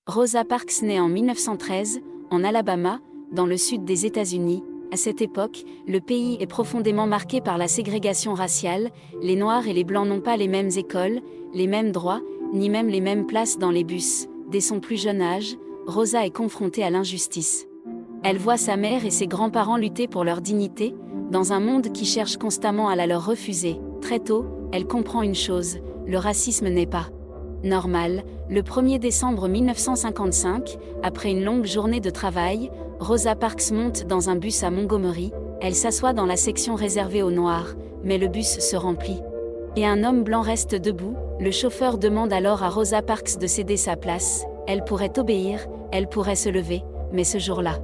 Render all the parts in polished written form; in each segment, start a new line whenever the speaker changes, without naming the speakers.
Rosa Parks naît en 1913, en Alabama, dans le sud des États-Unis. À cette époque, le pays est profondément marqué par la ségrégation raciale, les Noirs et les Blancs n'ont pas les mêmes écoles, les mêmes droits, ni même les mêmes places dans les bus. Dès son plus jeune âge, Rosa est confrontée à l'injustice. Elle voit sa mère et ses grands-parents lutter pour leur dignité, dans un monde qui cherche constamment à la leur refuser. Très tôt, elle comprend une chose, le racisme n'est pas normal. Le 1er décembre 1955, après une longue journée de travail, Rosa Parks monte dans un bus à Montgomery. Elle s'assoit dans la section réservée aux Noirs, mais le bus se remplit. Et un homme blanc reste debout. Le chauffeur demande alors à Rosa Parks de céder sa place. Elle pourrait obéir, elle pourrait se lever, mais ce jour-là,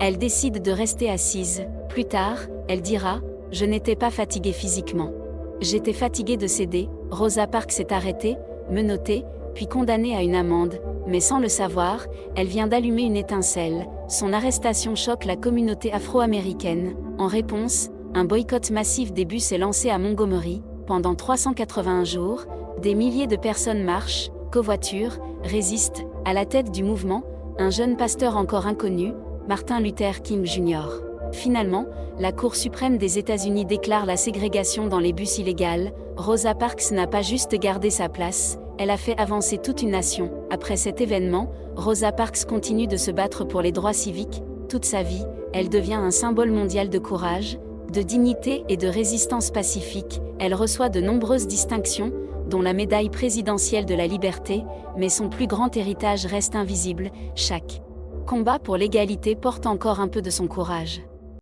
elle décide de rester assise. Plus tard, elle dira « Je n'étais pas fatiguée physiquement. J'étais fatiguée de céder ». Rosa Parks est arrêtée, menottée, puis condamnée à une amende, mais sans le savoir, elle vient d'allumer une étincelle. Son arrestation choque la communauté afro-américaine. En réponse, un boycott massif des bus est lancé à Montgomery. Pendant 381 jours, des milliers de personnes marchent, covoiturent, résistent. À la tête du mouvement, un jeune pasteur encore inconnu, Martin Luther King Jr. Finalement, la Cour suprême des États-Unis déclare la ségrégation dans les bus illégale. Rosa Parks n'a pas juste gardé sa place, elle a fait avancer toute une nation. Après cet événement, Rosa Parks continue de se battre pour les droits civiques. Toute sa vie, elle devient un symbole mondial de courage, de dignité et de résistance pacifique. Elle reçoit de nombreuses distinctions, dont la médaille présidentielle de la liberté, mais son plus grand héritage reste invisible. Chaque combat pour l'égalité porte encore un peu de son courage.